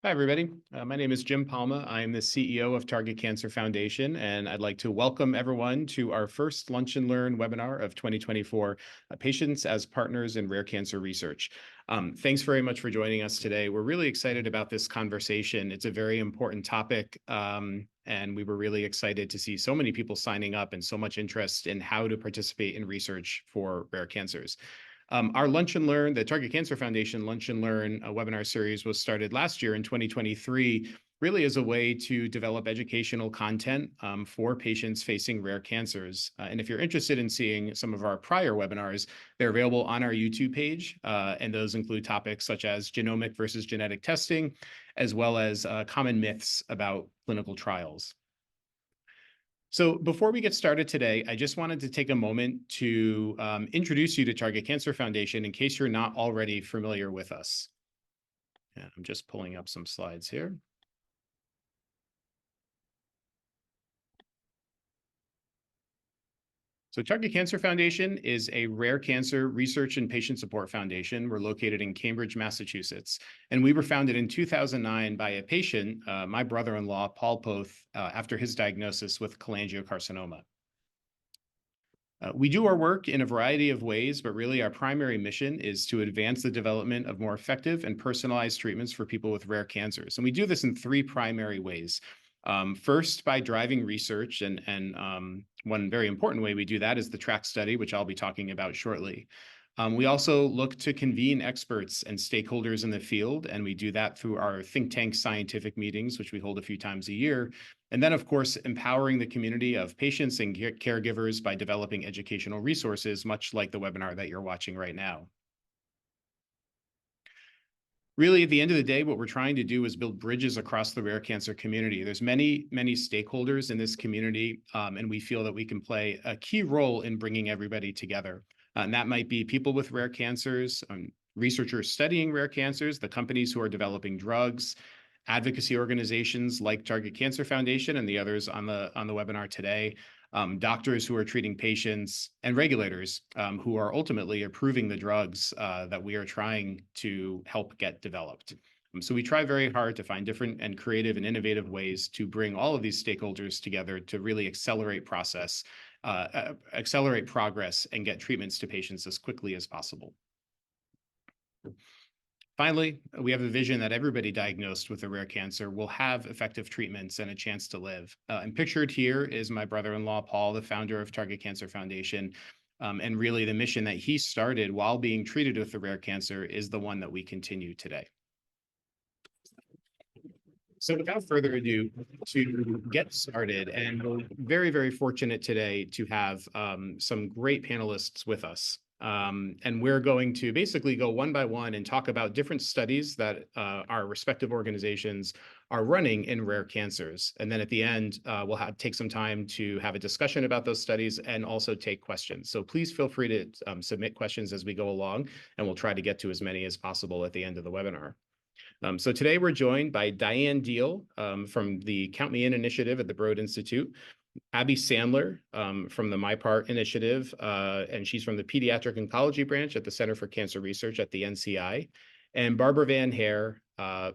Hi, everybody. My name is Jim Palma. I am the CEO of TargetCancer Foundation, and I'd like to welcome everyone to our first Lunch and Learn webinar of 2024, Patients as Partners in Rare Cancer Research. Thanks very much for joining us today. We're really excited about this conversation. It's a very important topic, and we were really excited to see so many people signing up and so much interest in how to participate in research for rare cancers. Our Lunch and Learn, the TargetCancer Foundation Lunch and Learn webinar series was started last year in 2023, really as a way to develop educational content for patients facing rare cancers. And if you're interested in seeing some of our prior webinars, they're available on our YouTube page, and those include topics such as genomic versus genetic testing, as well as common myths about clinical trials. So before we get started today, I just wanted to take a moment to introduce you to TargetCancer Foundation in case you're not already familiar with us. And I'm just pulling up some slides here. So TargetCancer Foundation is a rare cancer research and patient support foundation. We're located in Cambridge, Massachusetts. And we were founded in 2009 by a patient, my brother-in-law, Paul Poth, after his diagnosis with cholangiocarcinoma. We do our work in a variety of ways, but really our primary mission is to advance the development of more effective and personalized treatments for people with rare cancers. And we do this in three primary ways. First, by driving research, and one very important way we do that is the TRACK study, which I'll be talking about shortly. We also look to convene experts and stakeholders in the field, and we do that through our think tank scientific meetings, which we hold a few times a year. And then, of course, empowering the community of patients and caregivers by developing educational resources, much like the webinar that you're watching right now. Really, at the end of the day, what we're trying to do is build bridges across the rare cancer community. There's many, many stakeholders in this community, and we feel that we can play a key role in bringing everybody together. And that might be people with rare cancers, researchers studying rare cancers, the companies who are developing drugs, advocacy organizations like TargetCancer Foundation and the others on the webinar today, doctors who are treating patients, and regulators who are ultimately approving the drugs that we are trying to help get developed. So we try very hard to find different and creative and innovative ways to bring all of these stakeholders together to really accelerate progress and get treatments to patients as quickly as possible. Finally, we have a vision that everybody diagnosed with a rare cancer will have effective treatments and a chance to live. And pictured here is my brother-in-law, Paul, the founder of TargetCancer Foundation. And really the mission that he started while being treated with a rare cancer is the one that we continue today. So without further ado, to get started, and we're very, very fortunate today to have some great panelists with us. And we're going to basically go one by one and talk about different studies that our respective organizations are running in rare cancers. And then at the end, we'll take some time to have a discussion about those studies and also take questions. So please feel free to submit questions as we go along, and we'll try to get to as many as possible at the end of the webinar. So today we're joined by Diane Diehl from the Count Me In initiative at the Broad Institute, Abby Sandler from the MyPart initiative, and she's from the Pediatric Oncology Branch at the Center for Cancer Research at the NCI, and Barbara Van Hare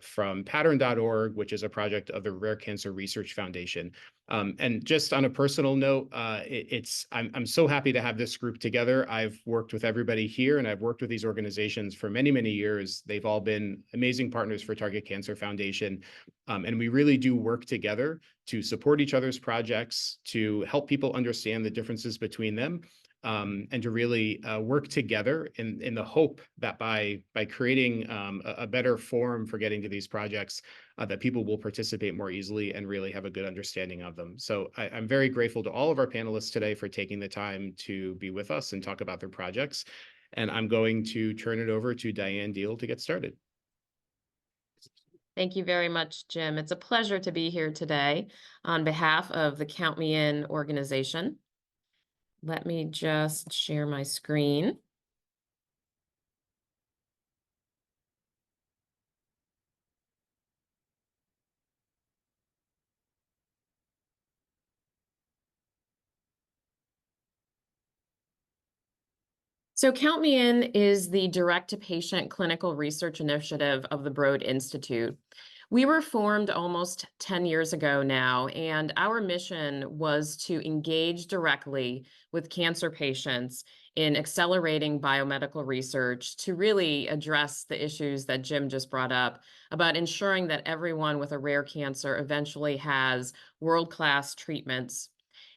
from Pattern.org, which is a project of the Rare Cancer Research Foundation. And just on a personal note, I'm so happy to have this group together. I've worked with everybody here, and I've worked with these organizations for many, many years. They've all been amazing partners for TargetCancer Foundation. And we really do work together to support each other's projects, to help people understand the differences between them, and to really work together in the hope that by creating a better forum for getting to these projects, that people will participate more easily and really have a good understanding of them. So I'm very grateful to all of our panelists today for taking the time to be with us and talk about their projects. And I'm going to turn it over to Diane Diehl to get started. Thank you very much, Jim. It's a pleasure to be here today on behalf of the Count Me In organization. Let me just share my screen. So Count Me In is the direct-to-patient clinical research initiative of the Broad Institute. We were formed almost 10 years ago now, and our mission was to engage directly with cancer patients in accelerating biomedical research to really address the issues that Jim just brought up about ensuring that everyone with a rare cancer eventually has world-class treatments.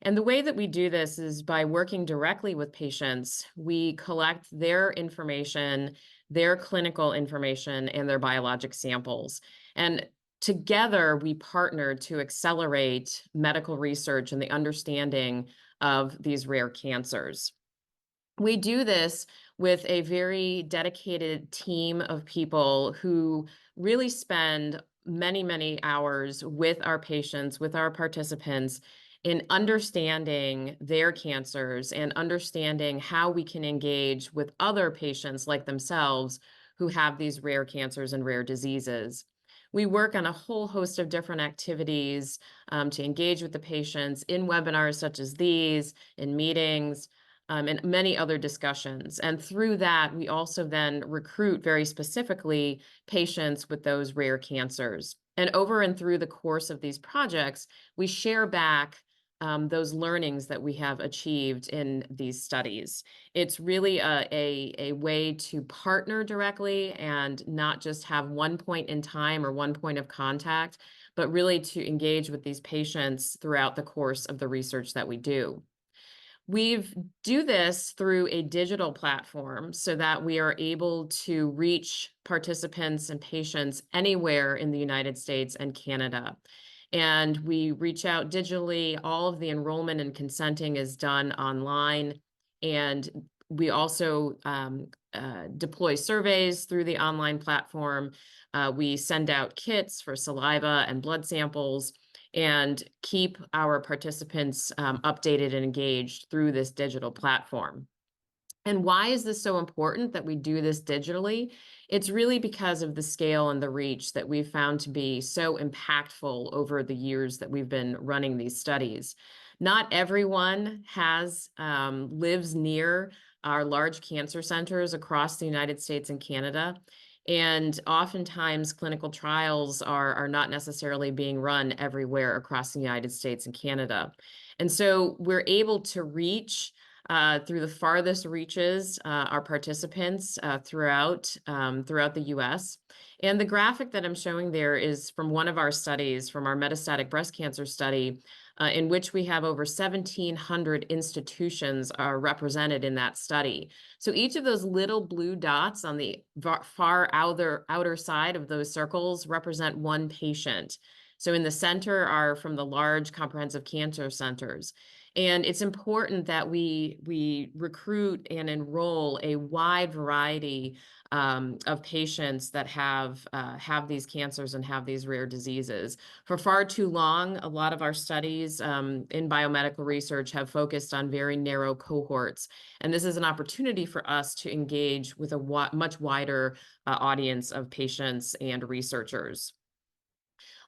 And the way that we do this is by working directly with patients. We collect their information, their clinical information, and their biologic samples. And together, we partnered to accelerate medical research and the understanding of these rare cancers. We do this with a very dedicated team of people who really spend many, many hours with our patients, with our participants, in understanding their cancers and understanding how we can engage with other patients like themselves who have these rare cancers and rare diseases. We work on a whole host of different activities to engage with the patients in webinars such as these, in meetings, and many other discussions. And through that, we also then recruit very specifically patients with those rare cancers. And over and through the course of these projects, we share back those learnings that we have achieved in these studies. It's really a way to partner directly and not just have one point in time or one point of contact, but really to engage with these patients throughout the course of the research that we do. We do this through a digital platform so that we are able to reach participants and patients anywhere in the United States and Canada. And we reach out digitally. All of the enrollment and consenting is done online. And we also deploy surveys through the online platform. We send out kits for saliva and blood samples and keep our participants updated and engaged through this digital platform. And why is this so important that we do this digitally? It's really because of the scale and the reach that we've found to be so impactful over the years that we've been running these studies. Not everyone lives near our large cancer centers across the United States and Canada. And oftentimes clinical trials are not necessarily being run everywhere across the United States and Canada. And so we're able to reach through the farthest reaches our participants throughout the US. And the graphic that I'm showing there is from one of our studies, from our metastatic breast cancer study, in which we have over 1,700 institutions are represented in that study. So each of those little blue dots on the far outer side of those circles represent one patient. So in the center are from the large comprehensive cancer centers. And it's important that we recruit and enroll a wide variety of patients that have these cancers and have these rare diseases. For far too long, a lot of our studies in biomedical research have focused on very narrow cohorts. And this is an opportunity for us to engage with a much wider audience of patients and researchers.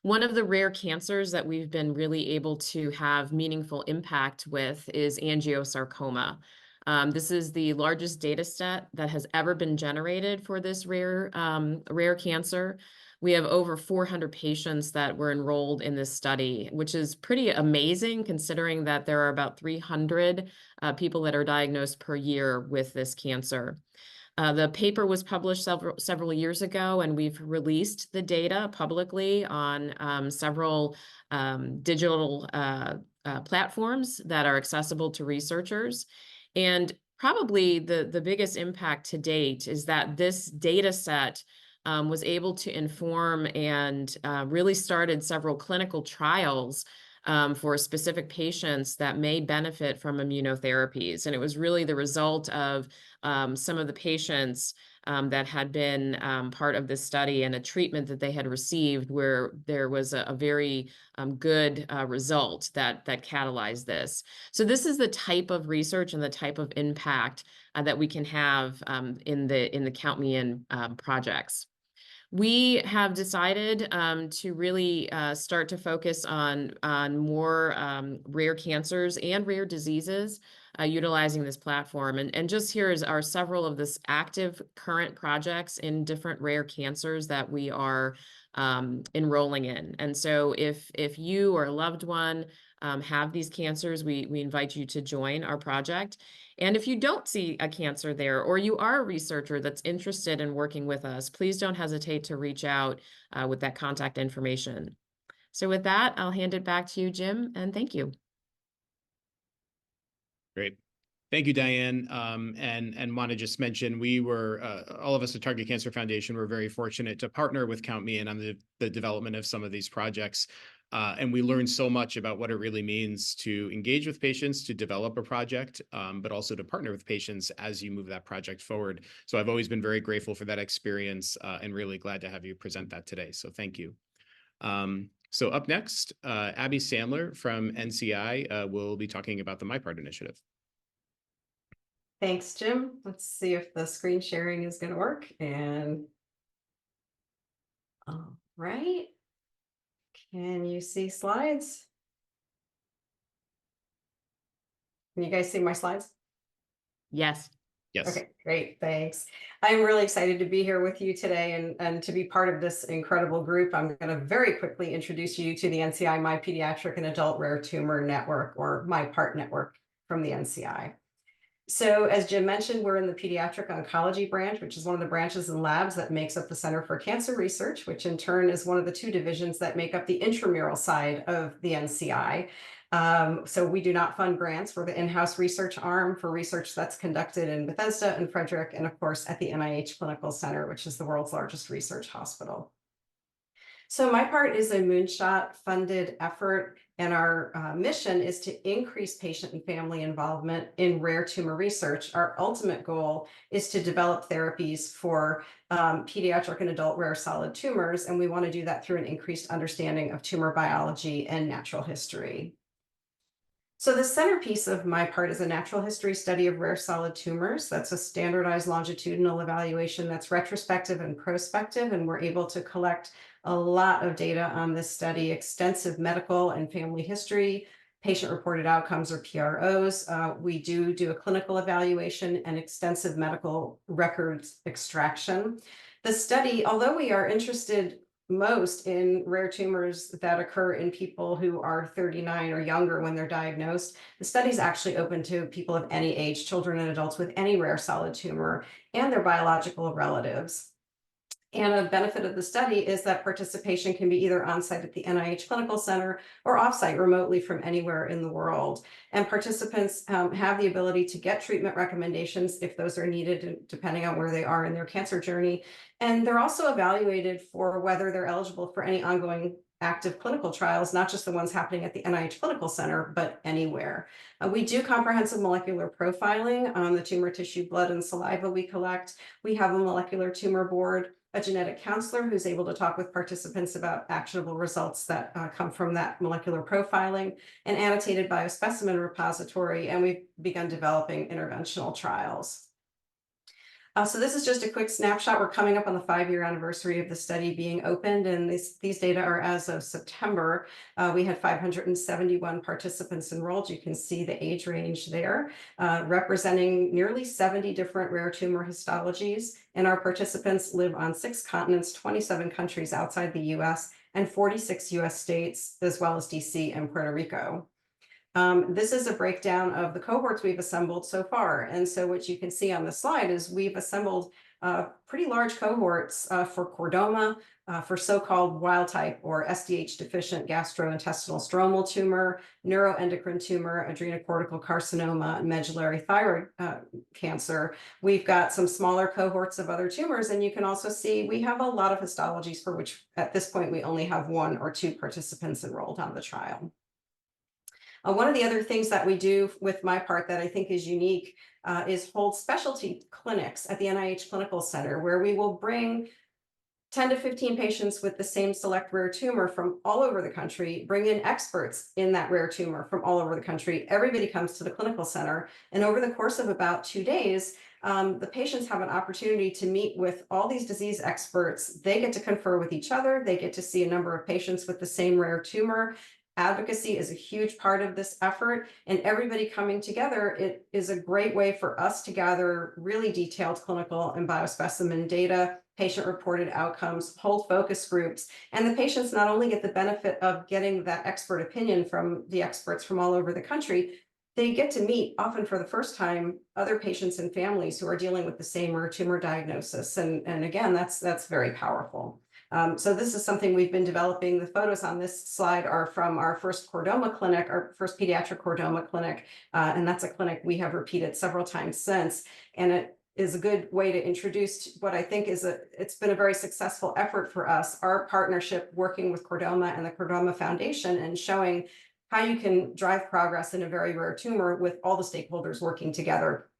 One of the rare cancers that we've been really able to have meaningful impact with is angiosarcoma. This is the largest data set that has ever been generated for this rare cancer. We have over 400 patients that were enrolled in this study, which is pretty amazing considering that there are about 300 people that are diagnosed per year with this cancer. The paper was published several years ago, and we've released the data publicly on several digital platforms that are accessible to researchers. And probably the biggest impact to date is that this data set was able to inform and really started several clinical trials for specific patients that may benefit from immunotherapies. And it was really the result of some of the patients that had been part of this study and a treatment that they had received where there was a very good result that catalyzed this. So this is the type of research and the type of impact that we can have in the Count Me In projects. We have decided to really start to focus on more rare cancers and rare diseases. utilizing this platform. And just here are several of this active current projects in different rare cancers that we are enrolling in. And so if you or a loved one have these cancers, we invite you to join our project. And if you don't see a cancer there, or you are a researcher that's interested in working with us, please don't hesitate to reach out with that contact information. So with that, I'll hand it back to you, Jim, and thank you. Great. Thank you, Diane. And want to just mention, we were, all of us at Target Cancer Foundation were very fortunate to partner with Count Me In on the development of some of these projects. And we learned so much about what it really means to engage with patients, to develop a project, but also to partner with patients as you move that project forward. So I've always been very grateful for that experience and really glad to have you present that today. So thank you. So up next, Abby Sandler from NCI will be talking about the MyPart initiative. Thanks, Jim. Let's see if the screen sharing is going to work. And all right. Can you see slides? Can you guys see my slides? Yes. Yes. Okay, great. Thanks. I'm really excited to be here with you today and to be part of this incredible group. I'm going to very quickly introduce you to the NCI My Pediatric and Adult Rare Tumor Network, or MyPart network from the NCI. So as Jim mentioned, we're in the pediatric oncology branch, which is one of the branches and labs that makes up the Center for Cancer Research, which in turn is one of the two divisions that make up the intramural side of the NCI. So we do not fund grants. We're the in-house research arm for research that's conducted in Bethesda and Frederick, and of course at the NIH Clinical Center, which is the world's largest research hospital. So MyPart is a moonshot funded effort, and our mission is to increase patient and family involvement in rare tumor research. Our ultimate goal is to develop therapies for pediatric and adult rare solid tumors, and we want to do that through an increased understanding of tumor biology and natural history. So the centerpiece of MyPart is a natural history study of rare solid tumors. That's a standardized longitudinal evaluation that's retrospective and prospective, and we're able to collect a lot of data on this study: extensive medical and family history, patient-reported outcomes, or PROs. We do a clinical evaluation and extensive medical records extraction. The study, although we are interested most in rare tumors that occur in people who are 39 or younger when they're diagnosed, the study is actually open to people of any age, children and adults with any rare solid tumor, and their biological relatives. And a benefit of the study is that participation can be either on-site at the NIH Clinical Center or off-site remotely from anywhere in the world. And participants have the ability to get treatment recommendations if those are needed, depending on where they are in their cancer journey. And they're also evaluated for whether they're eligible for any ongoing active clinical trials, not just the ones happening at the NIH Clinical Center, but anywhere. We do comprehensive molecular profiling on the tumor tissue, blood, and saliva we collect. We have a molecular tumor board, a genetic counselor who's able to talk with participants about actionable results that come from that molecular profiling, an annotated biospecimen repository, and we've begun developing interventional trials. So this is just a quick snapshot. We're coming up on the 5-year anniversary of the study being opened, and these data are as of September. We had 571 participants enrolled. You can see the age range there, representing nearly 70 different rare tumor histologies. And our participants live on 6 continents, 27 countries outside the US, and 46 US states, as well as DC and Puerto Rico. This is a breakdown of the cohorts we've assembled so far. And so what you can see on the slide is we've assembled pretty large cohorts for chordoma, for so-called wild type or SDH deficient gastrointestinal stromal tumor, neuroendocrine tumor, adrenocortical carcinoma, medullary thyroid cancer. We've got some smaller cohorts of other tumors, and you can also see we have a lot of histologies for which at this point we only have 1 or 2 participants enrolled on the trial. One of the other things that we do with MyPart that I think is unique is hold specialty clinics at the NIH Clinical Center, where we will bring 10 to 15 patients with the same select rare tumor from all over the country, bring in experts in that rare tumor from all over the country. Everybody comes to the clinical center, and over the course of about 2 days, the patients have an opportunity to meet with all these disease experts. They get to confer with each other. They get to see a number of patients with the same rare tumor. Advocacy is a huge part of this effort, and everybody coming together, it is a great way for us to gather really detailed clinical and biospecimen data, patient-reported outcomes, hold focus groups, and the patients not only get the benefit of getting that expert opinion from the experts from all over the country, they get to meet, often for the first time, other patients and families who are dealing with the same rare tumor diagnosis. And again, that's very powerful. So this is something we've been developing. The photos on this slide are from our first chordoma clinic, our first pediatric chordoma clinic. And that's a clinic we have repeated several times since. And it is a good way to introduce what I think is it's been a very successful effort for us, our partnership working with Chordoma and the Chordoma Foundation, and showing how you can drive progress in a very rare tumor with all the stakeholders working together.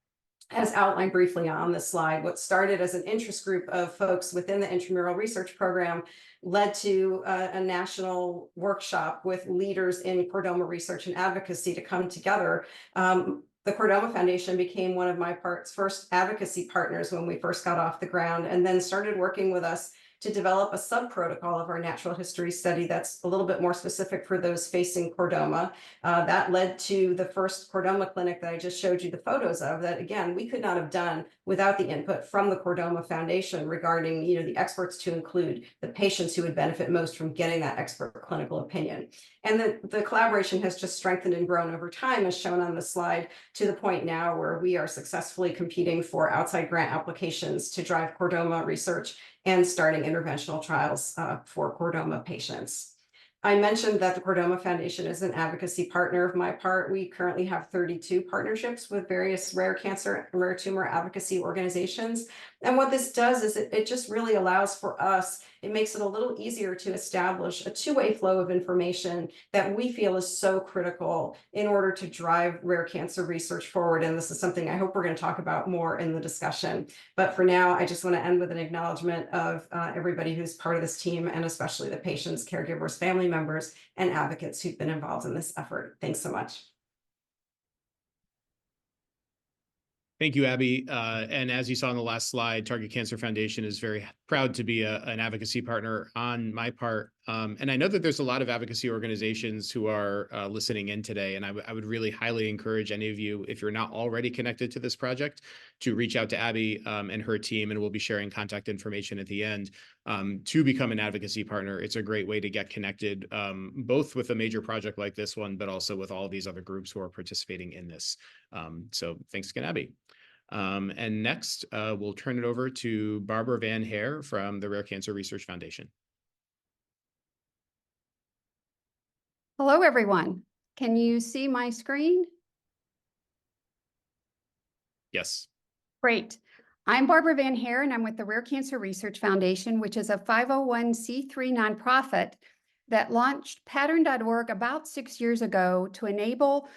As outlined briefly on this slide, what started as an interest group of folks within the intramural research program led to a national workshop with leaders in chordoma research and advocacy to come together. The Chordoma Foundation became one of MyPart's first advocacy partners when we first got off the ground, and then started working with us to develop a sub-protocol of our natural history study that's a little bit more specific for those facing chordoma. That led to the first chordoma clinic that I just showed you the photos of, that again, we could not have done without the input from the Chordoma Foundation regarding, the experts to include the patients who would benefit most from getting that expert clinical opinion. And the collaboration has just strengthened and grown over time, as shown on the slide, to the point now where we are successfully competing for outside grant applications to drive chordoma research and starting interventional trials for chordoma patients. I mentioned that the Chordoma Foundation is an advocacy partner of MyPart. We currently have 32 partnerships with various rare cancer and rare tumor advocacy organizations. And what this does is it just really allows for us, it makes it a little easier to establish a two-way flow of information that we feel is so critical in order to drive rare cancer research forward. And this is something I hope we're going to talk about more in the discussion. But for now, I just want to end with an acknowledgement of everybody who's part of this team, and especially the patients, caregivers, family members, and advocates who've been involved in this effort. Thanks so much. Thank you, Abby. And as you saw on the last slide, TargetCancer Foundation is very proud to be an advocacy partner on MyPart. And I know that there's a lot of advocacy organizations who are listening in today, and I would really highly encourage any of you, if you're not already connected to this project, to reach out to Abby and her team, and we'll be sharing contact information at the end to become an advocacy partner. It's a great way to get connected, both with a major project like this one, but also with all of these other groups who are participating in this. So thanks again, Abby. And next, we'll turn it over to Barbara Van Hare from the Rare Cancer Research Foundation. Hello, everyone. Can you see my screen? Yes. Great. I'm Barbara Van Hare, and I'm with the Rare Cancer Research Foundation, which is a 501c3 nonprofit that launched Pattern.org about 6 years ago to enable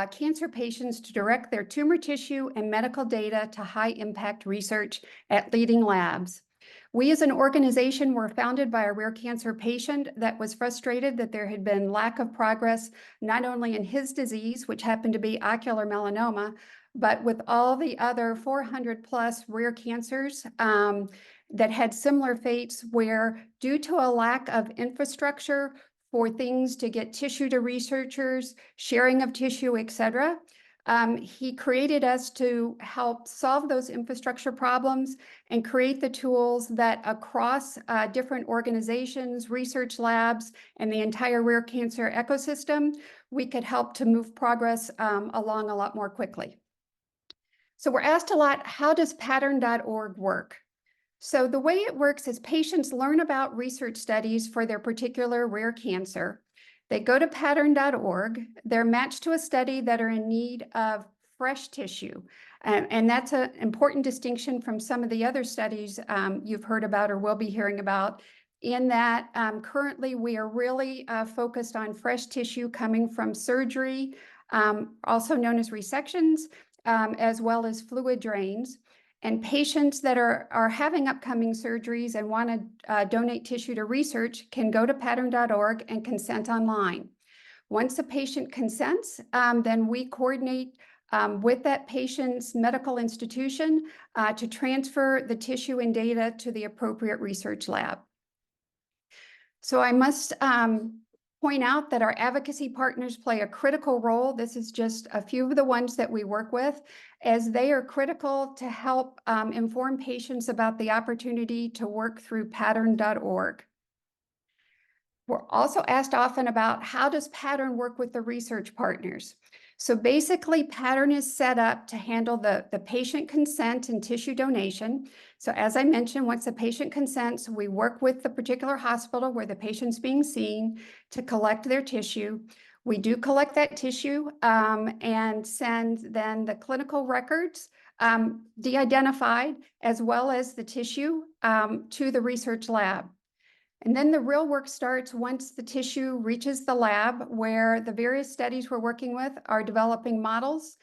cancer patients to direct their tumor tissue and medical data to high-impact research at leading labs. We as an organization were founded by a rare cancer patient that was frustrated that there had been lack of progress, not only in his disease, which happened to be ocular melanoma, but with all the other 400 plus rare cancers that had similar fates, where due to a lack of infrastructure for things to get tissue to researchers, sharing of tissue, et cetera, he created us to help solve those infrastructure problems and create the tools that across different organizations, research labs, and the entire rare cancer ecosystem, we could help to move progress along a lot more quickly. So we're asked a lot, how does Pattern.org work? So the way it works is patients learn about research studies for their particular rare cancer. They go to Pattern.org, they're matched to a study that are in need of fresh tissue. And that's an important distinction from some of the other studies you've heard about or will be hearing about, in that currently we are really focused on fresh tissue coming from surgery, also known as resections, as well as fluid drains. And patients that are having upcoming surgeries and want to donate tissue to research can go to Pattern.org and consent online. Once a patient consents, then we coordinate with that patient's medical institution to transfer the tissue and data to the appropriate research lab. So I must point out that our advocacy partners play a critical role. This is just a few of the ones that we work with, as they are critical to help inform patients about the opportunity to work through pattern.org. We're also asked often about how does Pattern work with the research partners? So basically, Pattern is set up to handle the patient consent and tissue donation. So as I mentioned, once the patient consents, we work with the particular hospital where the patient's being seen to collect their tissue. We do collect that tissue and send then the clinical records de-identified, as well as the tissue to the research lab. And then the real work starts once the tissue reaches the lab, where the various studies we're working with are developing models,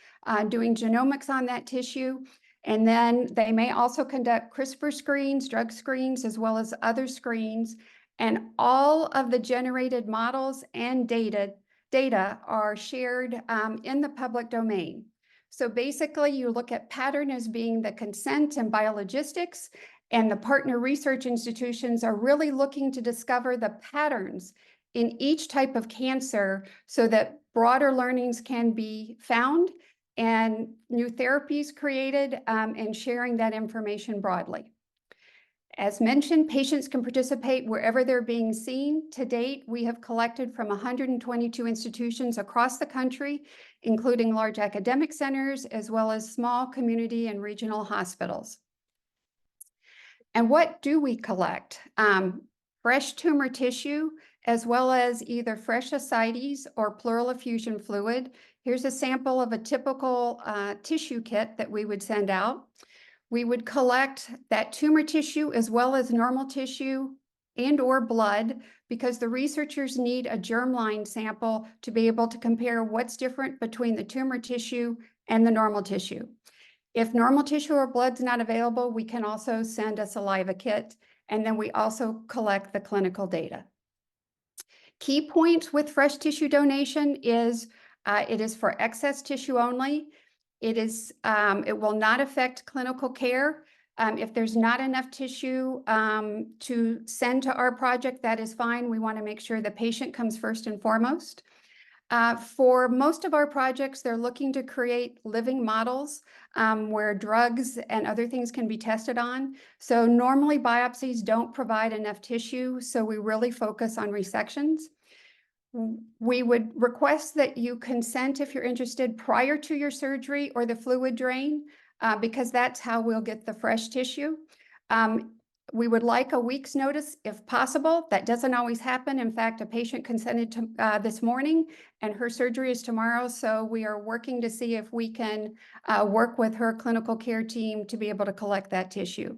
doing genomics on that tissue. And then they may also conduct CRISPR screens, drug screens, as well as other screens. And all of the generated models and data are shared in the public domain. So basically, you look at Pattern as being the consent and biologistics, and the partner research institutions are really looking to discover the patterns in each type of cancer so that broader learnings can be found and new therapies created, and sharing that information broadly. As mentioned, patients can participate wherever they're being seen. To date, we have collected from 122 institutions across the country, including large academic centers, as well as small community and regional hospitals. And what do we collect? Fresh tumor tissue, as well as either fresh ascites or pleural effusion fluid. Here's a sample of a typical tissue kit that we would send out. We would collect that tumor tissue as well as normal tissue and or blood, because the researchers need a germline sample to be able to compare what's different between the tumor tissue and the normal tissue. If normal tissue or blood's not available, we can also send a saliva kit, and then we also collect the clinical data. Key points with fresh tissue donation is it is for excess tissue only. It will not affect clinical care. If there's not enough tissue to send to our project, that is fine. We want to make sure the patient comes first and foremost. For most of our projects, they're looking to create living models where drugs and other things can be tested on. So normally biopsies don't provide enough tissue, so we really focus on resections. We would request that you consent if you're interested prior to your surgery or the fluid drain, because that's how we'll get the fresh tissue. We would like a week's notice if possible. That doesn't always happen. In fact, a patient consented to this morning and her surgery is tomorrow. So we are working to see if we can work with her clinical care team to be able to collect that tissue.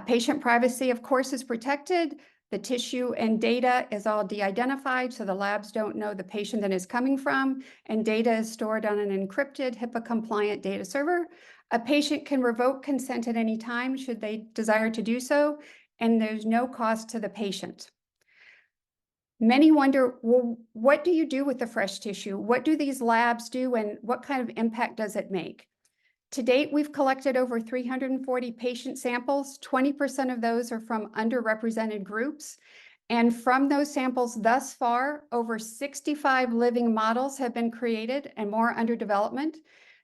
Patient privacy, of course, is protected. The tissue and data is all de-identified, so the labs don't know the patient that is coming from, and data is stored on an encrypted HIPAA-compliant data server. A patient can revoke consent at any time should they desire to do so, and there's no cost to the patient. Many wonder, well, what do you do with the fresh tissue? What do these labs do, and what kind of impact does it make? To date, we've collected over 340 patient samples. 20% of those are from underrepresented groups. And from those samples thus far, over 65 living models have been created and more under development.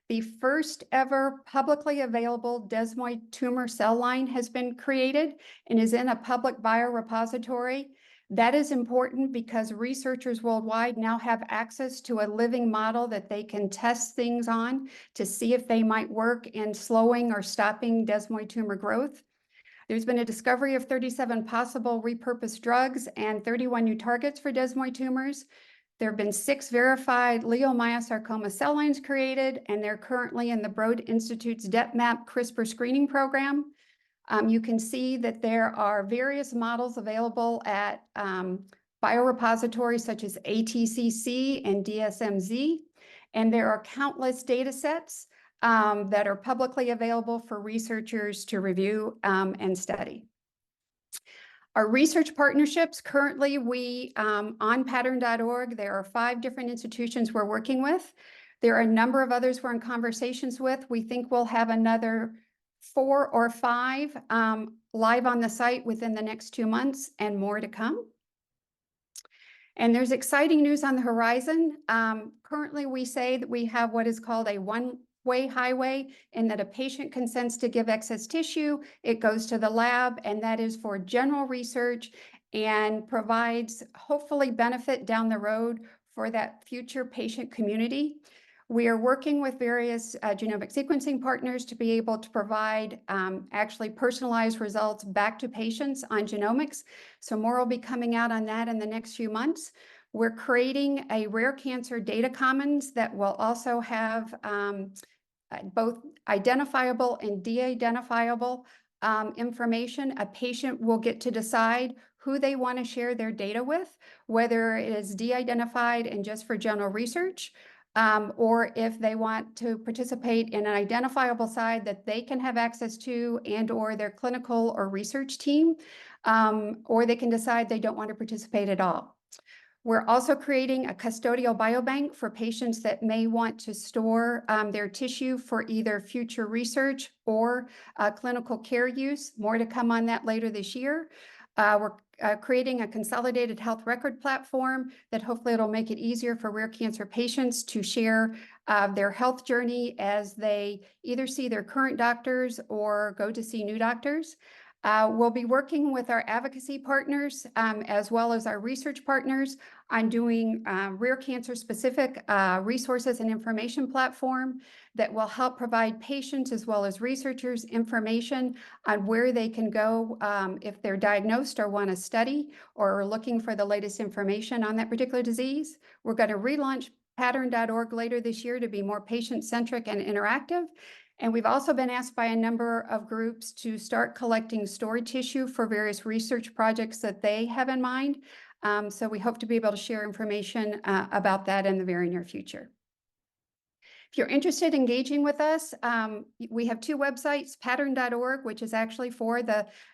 The first ever publicly available desmoid tumor cell line has been created and is in a public biorepository. That is important because researchers worldwide now have access to a living model that they can test things on to see if they might work in slowing or stopping desmoid tumor growth. There's been a discovery of 37 possible repurposed drugs and 31 new targets for desmoid tumors. There have been 6 verified leiomyosarcoma cell lines created, and they're currently in the Broad Institute's DepMap CRISPR screening program. You can see that there are various models available at biorepositories such as ATCC and DSMZ, and there are countless data sets that are publicly available for researchers to review and study. Our research partnerships, currently on pattern.org, there are 5 different institutions we're working with. There are a number of others we're in conversations with. We think we'll have another 4 or 5 live on the site within the next 2 months, and more to come. And there's exciting news on the horizon. Currently, we say that we have what is called a one-way highway, in that a patient consents to give excess tissue, it goes to the lab, and that is for general research and provides hopefully benefit down the road for that future patient community. We are working with various genomic sequencing partners to be able to provide actually personalized results back to patients on genomics. So more will be coming out on that in the next few months. We're creating a rare cancer data commons that will also have both identifiable and de-identifiable information. A patient will get to decide who they want to share their data with, whether it is de-identified and just for general research, or if they want to participate in an identifiable side that they can have access to, and or their clinical or research team, or they can decide they don't want to participate at all. We're also creating a custodial biobank for patients that may want to store their tissue for either future research or clinical care use. More to come on that later this year. We're creating a consolidated health record platform that hopefully it'll make it easier for rare cancer patients to share their health journey as they either see their current doctors or go to see new doctors. We'll be working with our advocacy partners as well as our research partners on doing rare cancer specific resources and information platform that will help provide patients as well as researchers information on where they can go if they're diagnosed or want to study or are looking for the latest information on that particular disease. We're going to relaunch pattern.org later this year to be more patient-centric and interactive. And we've also been asked by a number of groups to start collecting stored tissue for various research projects that they have in mind. So we hope to be able to share information about that in the very near future. If you're interested in engaging with us, we have two websites, pattern.org, which is actually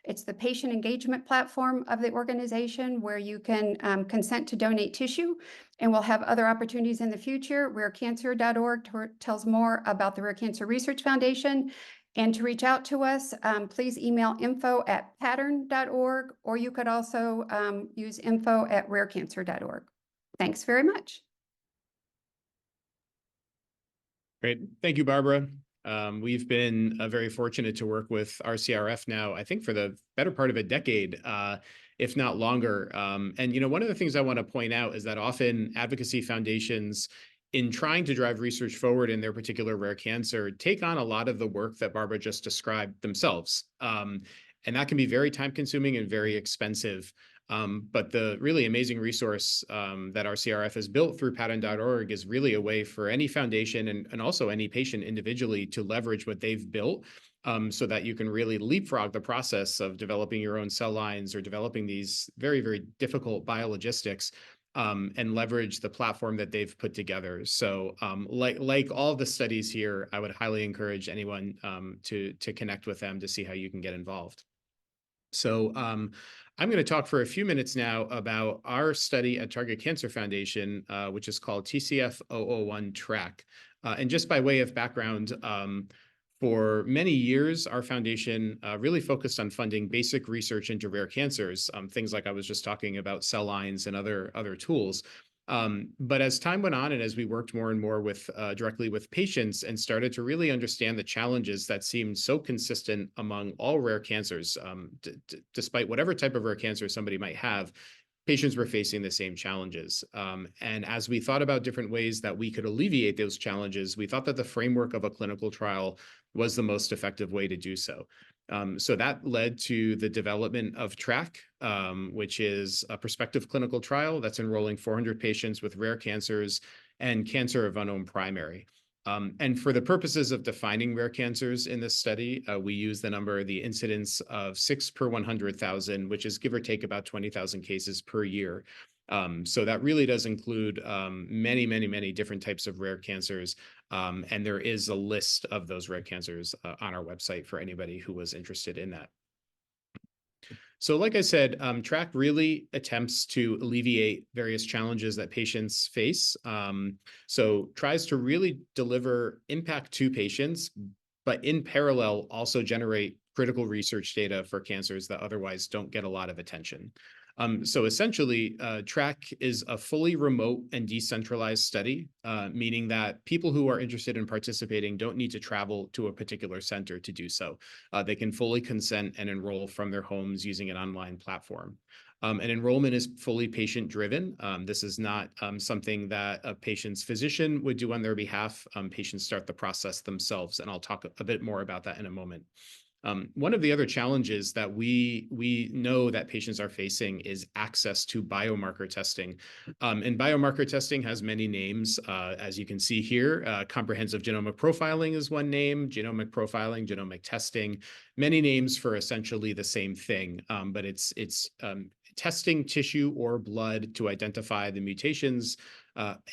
it's the patient engagement platform of the organization where you can consent to donate tissue, and we'll have other opportunities in the future. Rarecancer.org tells more about the Rare Cancer Research Foundation. And to reach out to us, please email info@pattern.org, or you could also use info@rarecancer.org. Thanks very much. Great. Thank you, Barbara. We've been very fortunate to work with RCRF now, I think for the better part of a decade, if not longer. And, one of the things I want to point out is that often advocacy foundations, in trying to drive research forward in their particular rare cancer, take on a lot of the work that Barbara just described themselves. And that can be very time consuming and very expensive. But the really amazing resource that RCRF has built through pattern.org is really a way for any foundation and also any patient individually to leverage what they've built so that you can really leapfrog the process of developing your own cell lines or developing these very, very difficult biologistics and leverage the platform that they've put together. So like all the studies here, I would highly encourage anyone to connect with them to see how you can get involved. So I'm going to talk for a few minutes now about our study at Target Cancer Foundation, which is called TCF-001 TRACK. And just by way of background, for many years, our foundation really focused on funding basic research into rare cancers, things like I was just talking about cell lines and other tools. But as time went on and as we worked more and more directly with patients and started to really understand the challenges that seemed so consistent among all rare cancers, despite whatever type of rare cancer somebody might have, patients were facing the same challenges. And as we thought about different ways that we could alleviate those challenges, we thought that the framework of a clinical trial was the most effective way to do so. So that led to the development of TRACK, which is a prospective clinical trial that's enrolling 400 patients with rare cancers and cancer of unknown primary. And for the purposes of defining rare cancers in this study, we use the incidence of 6 per 100,000, which is give or take about 20,000 cases per year. So that really does include many, many, many different types of rare cancers. And there is a list of those rare cancers on our website for anybody who was interested in that. So like I said, TRACK really attempts to alleviate various challenges that patients face. So tries to really deliver impact to patients, but in parallel also generate critical research data for cancers that otherwise don't get a lot of attention. So essentially, TRACK is a fully remote and decentralized study, meaning that people who are interested in participating don't need to travel to a particular center to do so. They can fully consent and enroll from their homes using an online platform. And enrollment is fully patient-driven. This is not something that a patient's physician would do on their behalf. Patients start the process themselves, and I'll talk a bit more about that in a moment. One of the other challenges that we know that patients are facing is access to biomarker testing. And biomarker testing has many names, as you can see here. Comprehensive genomic profiling is one name, genomic profiling, genomic testing, many names for essentially the same thing, but it's testing tissue or blood to identify the mutations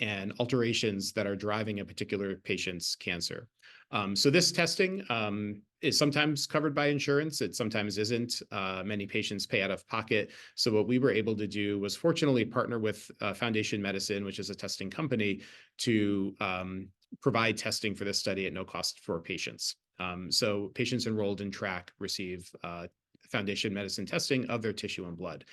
and alterations that are driving a particular patient's cancer. So this testing is sometimes covered by insurance. It sometimes isn't. Many patients pay out of pocket. So what we were able to do was fortunately partner with Foundation Medicine, which is a testing company, to provide testing for this study at no cost for patients. So patients enrolled in TRACK receive Foundation Medicine testing of their tissue and blood.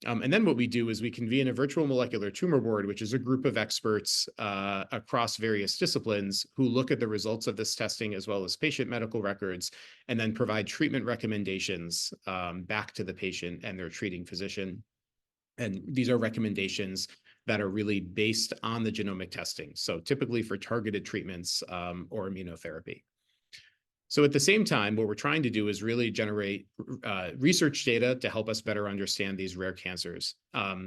And then what we do is we convene a virtual molecular tumor board, which is a group of experts across various disciplines who look at the results of this testing as well as patient medical records, and then provide treatment recommendations back to the patient and their treating physician. And these are recommendations that are really based on the genomic testing. So typically for targeted treatments or immunotherapy. So at the same time, what we're trying to do is really generate research data to help us better understand these rare cancers.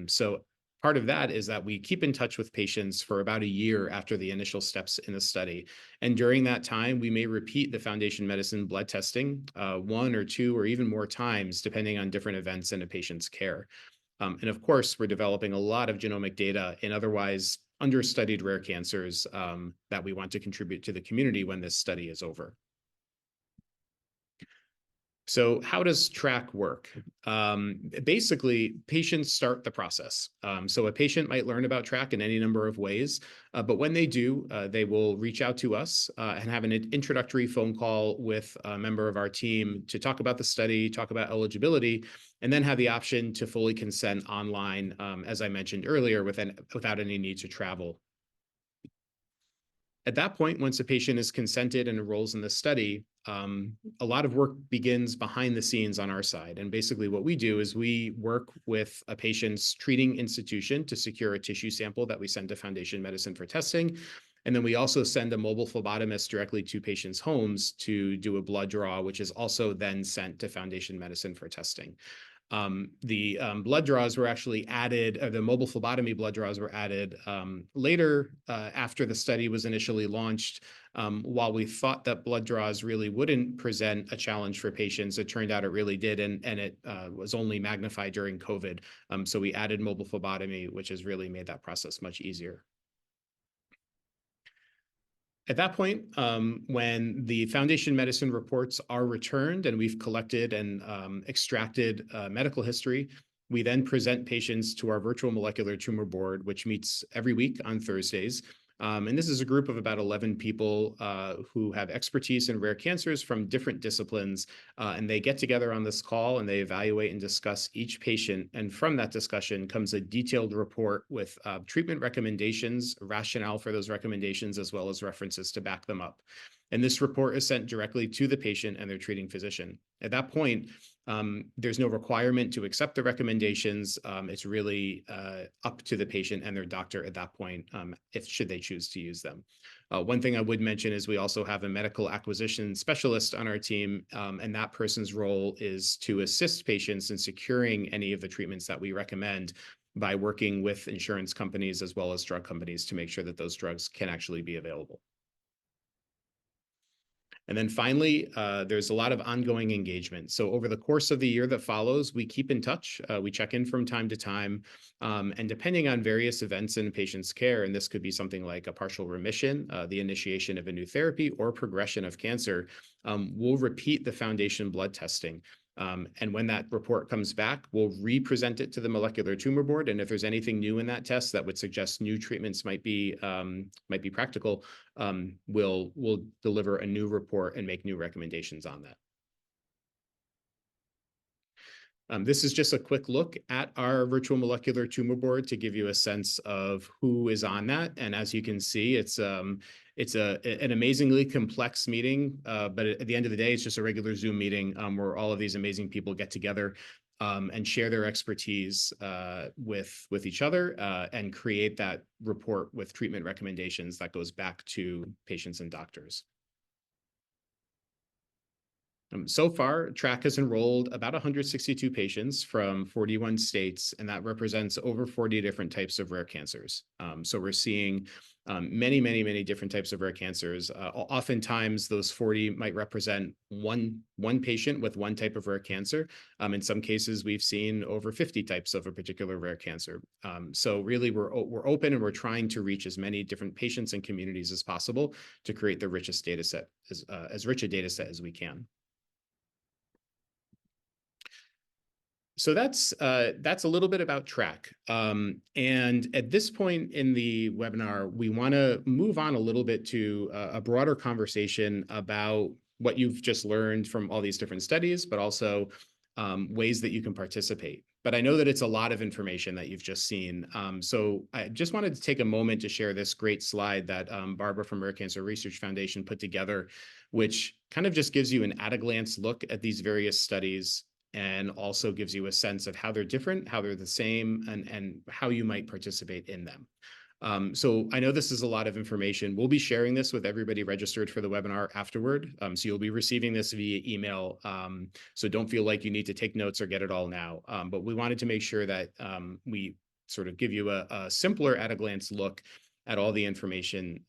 So part of that is that we keep in touch with patients for about a year after the initial steps in the study. And during that time, we may repeat the Foundation Medicine blood testing 1 or 2 or even more times, depending on different events in a patient's care. And of course, we're developing a lot of genomic data in otherwise understudied rare cancers that we want to contribute to the community when this study is over. So how does TRACK work? Basically, patients start the process. So a patient might learn about TRACK in any number of ways, but when they do, they will reach out to us and have an introductory phone call with a member of our team to talk about the study, talk about eligibility, and then have the option to fully consent online, as I mentioned earlier, without any need to travel. At that point, once a patient is consented and enrolls in the study, a lot of work begins behind the scenes on our side. And basically what we do is we work with a patient's treating institution to secure a tissue sample that we send to Foundation Medicine for testing. And then we also send a mobile phlebotomist directly to patients' homes to do a blood draw, which is also then sent to Foundation Medicine for testing. The blood draws were actually added, or the mobile phlebotomy blood draws were added later after the study was initially launched. While we thought that blood draws really wouldn't present a challenge for patients, it turned out it really did, and it was only magnified during COVID. So we added mobile phlebotomy, which has really made that process much easier. At that point, when the Foundation Medicine reports are returned and we've collected and extracted medical history, we then present patients to our virtual molecular tumor board, which meets every week on Thursdays. And this is a group of about 11 people who have expertise in rare cancers from different disciplines. And they get together on this call and they evaluate and discuss each patient. And from that discussion comes a detailed report with treatment recommendations, rationale for those recommendations, as well as references to back them up. And this report is sent directly to the patient and their treating physician. At that point, there's no requirement to accept the recommendations. It's really up to the patient and their doctor at that point, should they choose to use them. One thing I would mention is we also have a medical acquisition specialist on our team, and that person's role is to assist patients in securing any of the treatments that we recommend by working with insurance companies as well as drug companies to make sure that those drugs can actually be available. And then finally, there's a lot of ongoing engagement. So over the course of the year that follows, we keep in touch. We check in from time to time. And depending on various events in patient's care, and this could be something like a partial remission, the initiation of a new therapy, or progression of cancer, we'll repeat the Foundation blood testing. And when that report comes back, we'll re-present it to the molecular tumor board. And if there's anything new in that test that would suggest new treatments might be practical, we'll deliver a new report and make new recommendations on that. This is just a quick look at our virtual molecular tumor board to give you a sense of who is on that. And as you can see, it's an amazingly complex meeting, but at the end of the day, it's just a regular Zoom meeting where all of these amazing people get together and share their expertise with each other and create that report with treatment recommendations that goes back to patients and doctors. So far, TRACK has enrolled about 162 patients from 41 states, and that represents over 40 different types of rare cancers. So we're seeing many different types of rare cancers. Oftentimes, those 40 might represent one patient with one type of rare cancer. In some cases, we've seen over 50 types of a particular rare cancer. So really, we're open and we're trying to reach as many different patients and communities as possible to create the richest data set, as rich a data set as we can. So that's a little bit about TRACK. And at this point in the webinar, we want to move on a little bit to a broader conversation about what you've just learned from all these different studies, but also ways that you can participate. But I know that it's a lot of information that you've just seen. So I just wanted to take a moment to share this great slide that Barbara from Rare Cancer Research Foundation put together, which kind of just gives you an at-a-glance look at these various studies and also gives you a sense of how they're different, how they're the same, and how you might participate in them. So I know this is a lot of information. We'll be sharing this with everybody registered for the webinar afterward. So you'll be receiving this via email. So don't feel like you need to take notes or get it all now. But we wanted to make sure that we sort of give you a simpler at-a-glance look at all the information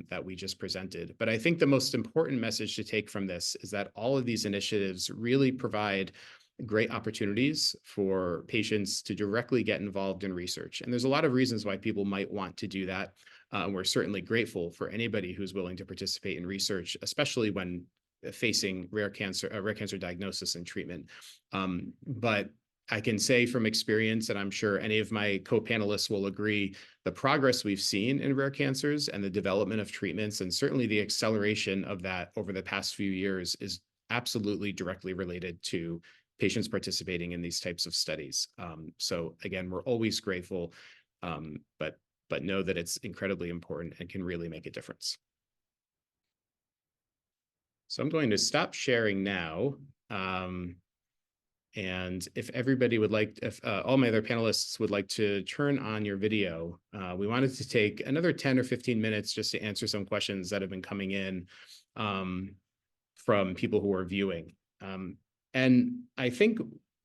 that we just presented. But I think the most important message to take from this is that all of these initiatives really provide great opportunities for patients to directly get involved in research. And there's a lot of reasons why people might want to do that. We're certainly grateful for anybody who's willing to participate in research, especially when facing rare cancer diagnosis and treatment. But I can say from experience, and I'm sure any of my co-panelists will agree, the progress we've seen in rare cancers and the development of treatments, and certainly the acceleration of that over the past few years, is absolutely directly related to patients participating in these types of studies. So again, we're always grateful, but know that it's incredibly important and can really make a difference. So I'm going to stop sharing now. And if everybody would like, if all my other panelists would like to turn on your video, we wanted to take another 10 or 15 minutes just to answer some questions that have been coming in from people who are viewing. And I think,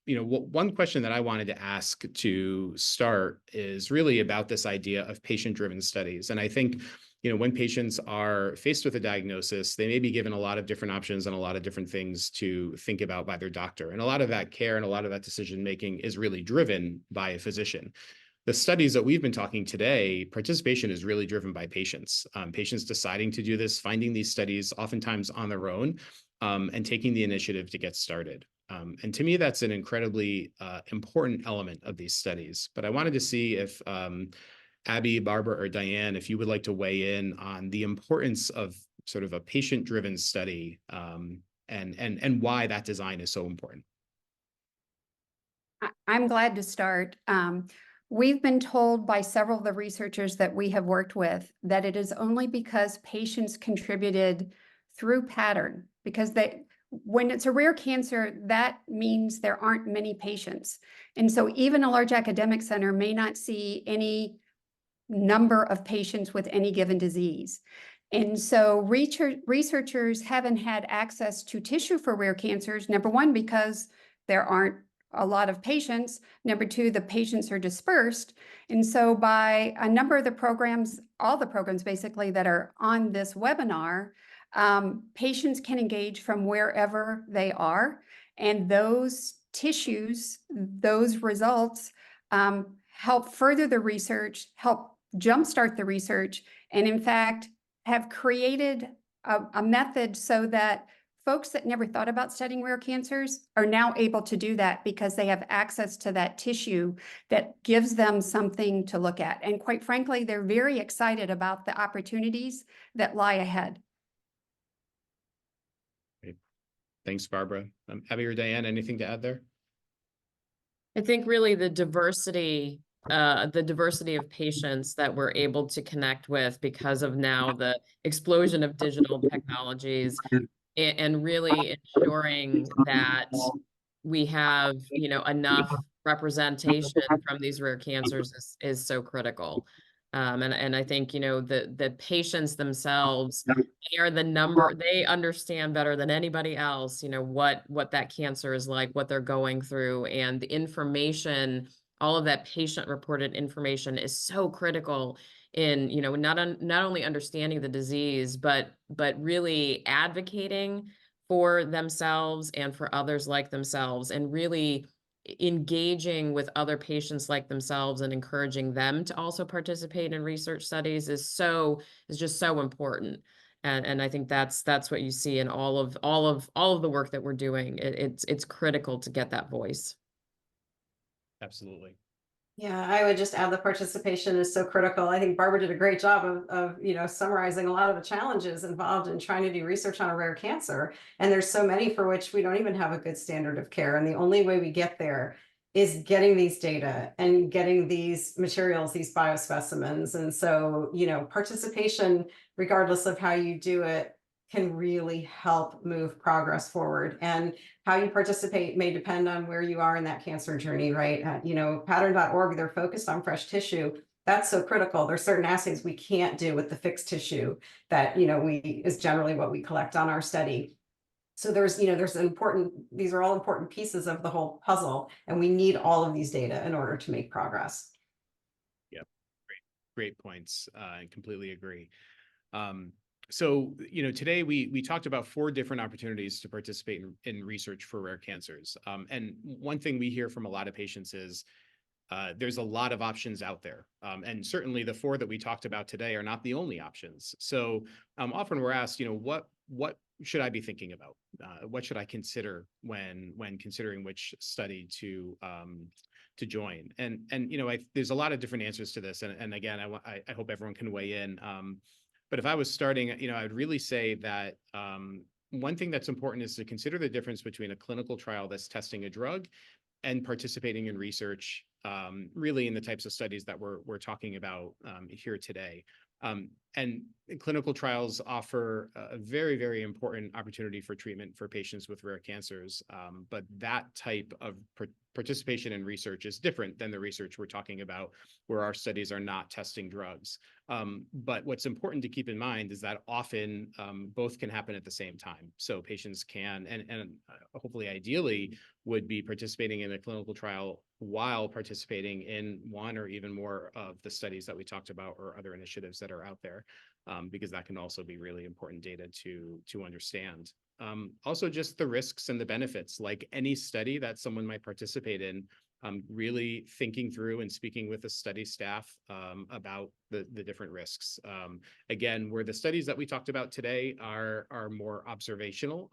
one question that I wanted to ask to start is really about this idea of patient-driven studies. And I think, when patients are faced with a diagnosis, they may be given a lot of different options and a lot of different things to think about by their doctor. And a lot of that care and a lot of that decision-making is really driven by a physician. The studies that we've been talking today, participation is really driven by patients. Patients deciding to do this, finding these studies oftentimes on their own, and taking the initiative to get started. And to me, that's an incredibly important element of these studies. But I wanted to see if Abby, Barbara, or Diane, if you would like to weigh in on the importance of sort of a patient-driven study and why that design is so important. I'm glad to start. We've been told by several of the researchers that we have worked with that it is only because patients contributed through pattern, because when it's a rare cancer, that means there aren't many patients. And so even a large academic center may not see any number of patients with any given disease. And so researchers haven't had access to tissue for rare cancers, number one, because there aren't a lot of patients. Number two, the patients are dispersed. And so by a number of the programs, all the programs basically that are on this webinar, patients can engage from wherever they are. And those tissues, those results help further the research, help jumpstart the research, and in fact, have created a method so that folks that never thought about studying rare cancers are now able to do that because they have access to that tissue that gives them something to look at. And quite frankly, they're very excited about the opportunities that lie ahead. Great. Thanks, Barbara. Abby or Diane, anything to add there? I think really the diversity of patients that we're able to connect with because of now the explosion of digital technologies, and really ensuring that we have, enough representation from these rare cancers is so critical. And I think, the patients themselves, they understand better than anybody else, what that cancer is like, what they're going through, and the information, all of that patient reported information is so critical in, not only understanding the disease, but really advocating for themselves and for others like themselves, and really engaging with other patients like themselves and encouraging them to also participate in research studies is just so important. And I think that's what you see in all of the work that we're doing. It's critical to get that voice. Absolutely. Yeah, I would just add the participation is so critical. I think Barbara did a great job of summarizing a lot of the challenges involved in trying to do research on a rare cancer. And there's so many for which we don't even have a good standard of care. And the only way we get there is getting these data and getting these materials, these biospecimens. And so, participation, regardless of how you do it, can really help move progress forward. And how you participate may depend on where you are in that cancer journey, right? Pattern.org, they're focused on fresh tissue. That's so critical. There's certain assays we can't do with the fixed tissue that, is generally what we collect on our study. So these are all important pieces of the whole puzzle, and we need all of these data in order to make progress. Yep. Great points. I completely agree. So, today we talked about 4 different opportunities to participate in research for rare cancers. And one thing we hear from a lot of patients is there's a lot of options out there. And certainly the 4 that we talked about today are not the only options. So often we're asked, what should I be thinking about? What should I consider when considering which study to join? And there's a lot of different answers to this. And again, I hope everyone can weigh in. But if I was starting, I would really say that one thing that's important is to consider the difference between a clinical trial that's testing a drug and participating in research, really in the types of studies that we're talking about here today. And clinical trials offer a very, very important opportunity for treatment for patients with rare cancers. But that type of participation in research is different than the research we're talking about, where our studies are not testing drugs. But what's important to keep in mind is that often both can happen at the same time. So patients can, and hopefully ideally, would be participating in a clinical trial while participating in one or even more of the studies that we talked about or other initiatives that are out there, because that can also be really important data to understand. Also, just the risks and the benefits, like any study that someone might participate in, really thinking through and speaking with the study staff about the different risks. Again, where the studies that we talked about today are more observational,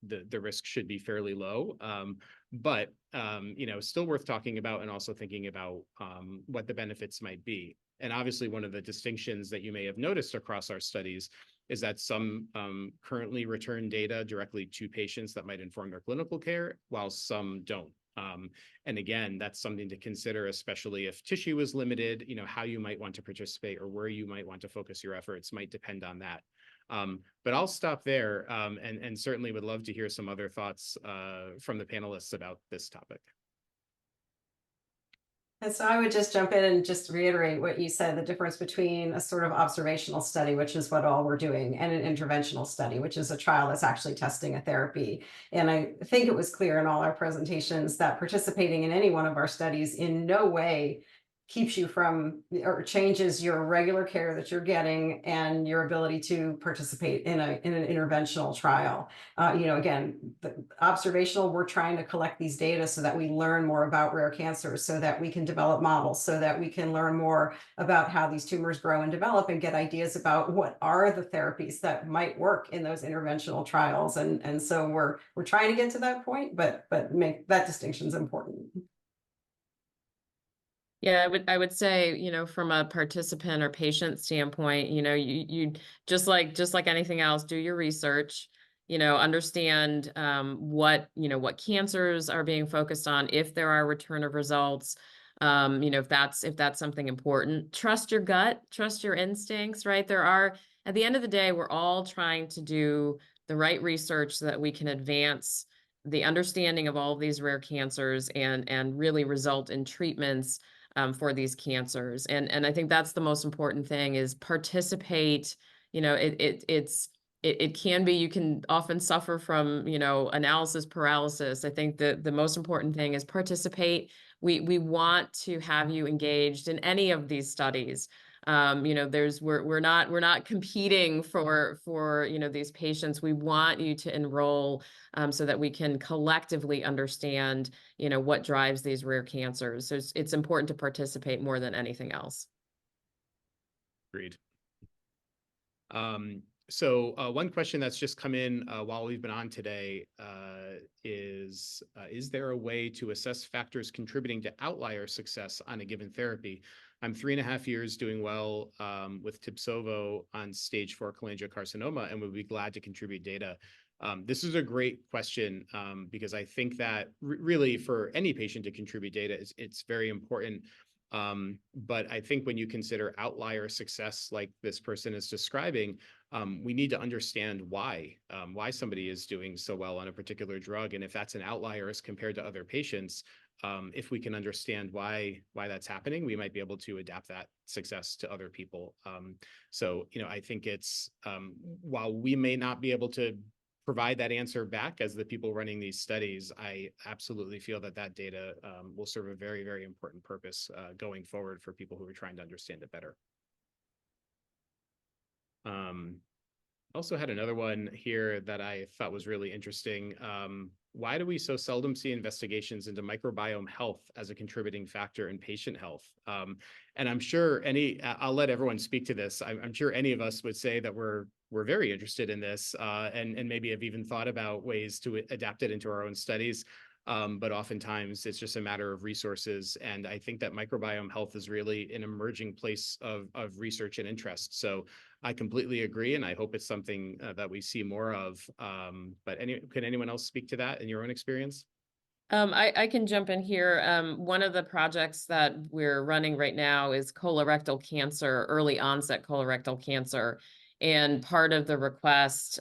the risk should be fairly low, but still worth talking about and also thinking about what the benefits might be. And obviously, one of the distinctions that you may have noticed across our studies is that some currently return data directly to patients that might inform their clinical care, while some don't. And again, that's something to consider, especially if tissue is limited. How you might want to participate or where you might want to focus your efforts might depend on that. But I'll stop there, and certainly would love to hear some other thoughts from the panelists about this topic. And so I would just jump in and just reiterate what you said, the difference between a sort of observational study, which is what all we're doing, and an interventional study, which is a trial that's actually testing a therapy. And I think it was clear in all our presentations that participating in any one of our studies in no way keeps you from or changes your regular care that you're getting and your ability to participate in an interventional trial. Again, the observational, we're trying to collect these data so that we learn more about rare cancers, so that we can develop models, so that we can learn more about how these tumors grow and develop, and get ideas about what are the therapies that might work in those interventional trials. And so we're trying to get to that point, but make that distinction is important. Yeah, I would say, from a participant or patient standpoint, you just like anything else, do your research, understand what cancers are being focused on, if there are return of results, if that's something important. Trust your gut, trust your instincts, right? At the end of the day, we're all trying to do the right research so that we can advance the understanding of all of these rare cancers and really result in treatments for these cancers. And I think that's the most important thing, is participate. It can be, you can often suffer from, analysis paralysis. I think the most important thing is participate. We want to have you engaged in any of these studies. We're not competing for these patients. We want you to enroll so that we can collectively understand, what drives these rare cancers. So it's important to participate more than anything else. Agreed. So one question that's just come in while we've been on today is there a way to assess factors contributing to outlier success on a given therapy? I'm 3.5 years doing well with Tibsovo on stage 4 cholangiocarcinoma, and would be glad to contribute data. This is a great question because I think that really for any patient to contribute data, it's very important. But I think when you consider outlier success like this person is describing, we need to understand why somebody is doing so well on a particular drug. And if that's an outlier as compared to other patients, if we can understand why that's happening, we might be able to adapt that success to other people. So, I think it's, while we may not be able to provide that answer back as the people running these studies, I absolutely feel that data will serve a very, very important purpose going forward for people who are trying to understand it better. Also had another one here that I thought was really interesting. Why do we so seldom see investigations into microbiome health as a contributing factor in patient health? And I'm sure I'll let everyone speak to this. I'm sure any of us would say that we're very interested in this and maybe have even thought about ways to adapt it into our own studies. But oftentimes it's just a matter of resources. And I think that microbiome health is really an emerging place of research and interest. So I completely agree, and I hope it's something that we see more of. But can anyone else speak to that in your own experience? I can jump in here. One of the projects that we're running right now is colorectal cancer, early onset colorectal cancer. And part of the request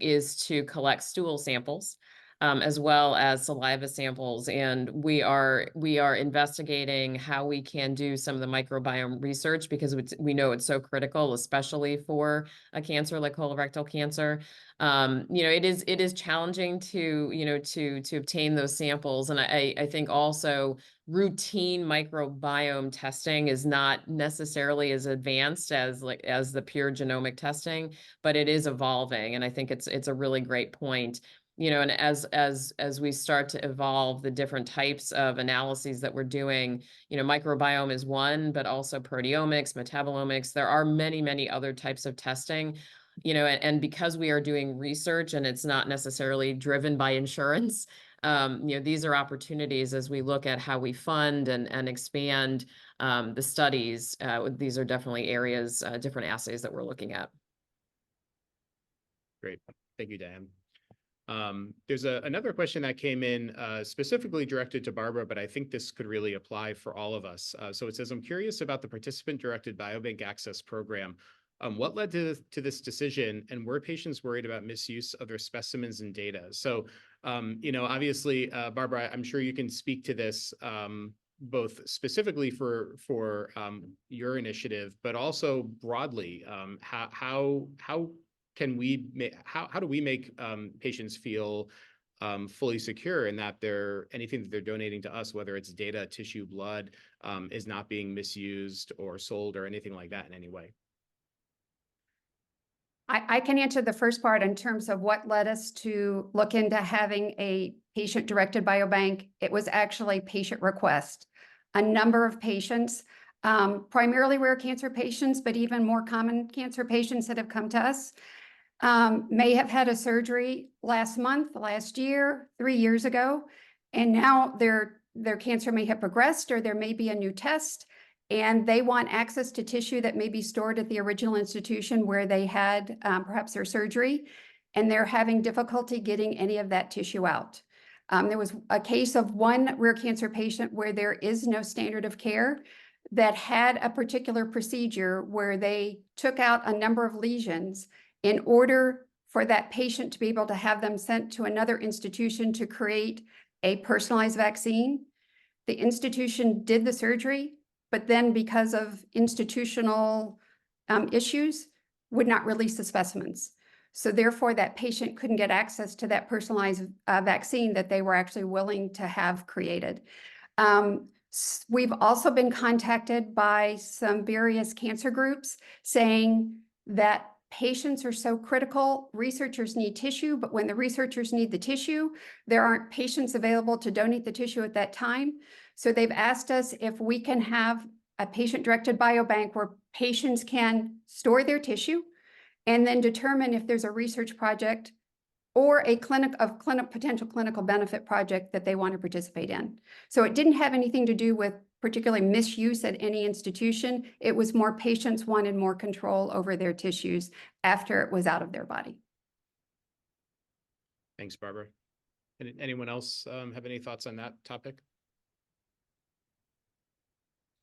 is to collect stool samples as well as saliva samples. And we are investigating how we can do some of the microbiome research, because we know it's so critical, especially for a cancer like colorectal cancer. It is challenging to obtain those samples. And I think also routine microbiome testing is not necessarily as advanced as the pure genomic testing, but it is evolving. And I think it's a really great point. And as we start to evolve the different types of analyses that we're doing, microbiome is one, but also proteomics, metabolomics. There are many, many other types of testing, and because we are doing research and it's not necessarily driven by insurance, these are opportunities as we look at how we fund and expand the studies. These are definitely areas, different assays that we're looking at. Great. Thank you, Diane. There's another question that came in specifically directed to Barbara, but I think this could really apply for all of us. So it says, I'm curious about the participant-directed biobank access program. What led to this decision, and were patients worried about misuse of their specimens and data? So, obviously, Barbara, I'm sure you can speak to this both specifically for your initiative, but also broadly. How do we make patients feel fully secure in that anything that they're donating to us, whether it's data, tissue, blood, is not being misused or sold or anything like that in any way? I can answer the first part in terms of what led us to look into having a patient-directed biobank. It was actually patient request. A number of patients, primarily rare cancer patients, but even more common cancer patients that have come to us, may have had a surgery last month, last year, 3 years ago, and now their cancer may have progressed, or there may be a new test, and they want access to tissue that may be stored at the original institution where they had perhaps their surgery. and they're having difficulty getting any of that tissue out. There was a case of one rare cancer patient where there is no standard of care that had a particular procedure where they took out a number of lesions in order for that patient to be able to have them sent to another institution to create a personalized vaccine. The institution did the surgery, but then because of institutional issues, would not release the specimens. So therefore, that patient couldn't get access to that personalized vaccine that they were actually willing to have created. We've also been contacted by some various cancer groups saying that patients are so critical, researchers need tissue, but when the researchers need the tissue, there aren't patients available to donate the tissue at that time. So they've asked us if we can have a patient-directed biobank where patients can store their tissue and then determine if there's a research project or a potential clinical benefit project that they want to participate in. So it didn't have anything to do with particularly misuse at any institution. It was more patients wanted more control over their tissues after it was out of their body. Thanks, Barbara. Anyone else have any thoughts on that topic?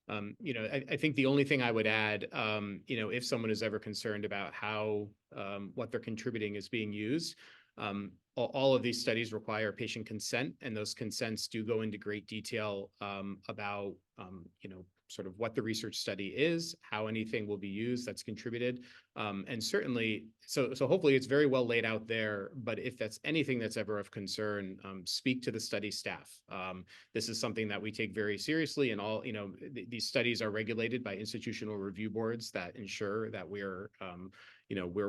I think the only thing I would add, if someone is ever concerned about how what they're contributing is being used, all of these studies require patient consent, and those consents do go into great detail about, sort of what the research study is, how anything will be used that's contributed. And certainly, so hopefully it's very well laid out there, but if that's anything that's ever of concern, speak to the study staff. This is something that we take very seriously, and all, these studies are regulated by institutional review boards that ensure that we're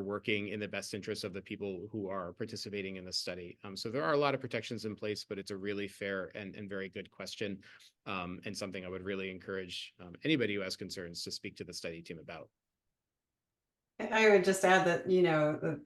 working in the best interest of the people who are participating in the study. So there are a lot of protections in place, but it's a really fair and very good question, and something I would really encourage anybody who has concerns to speak to the study team about. I would just add that,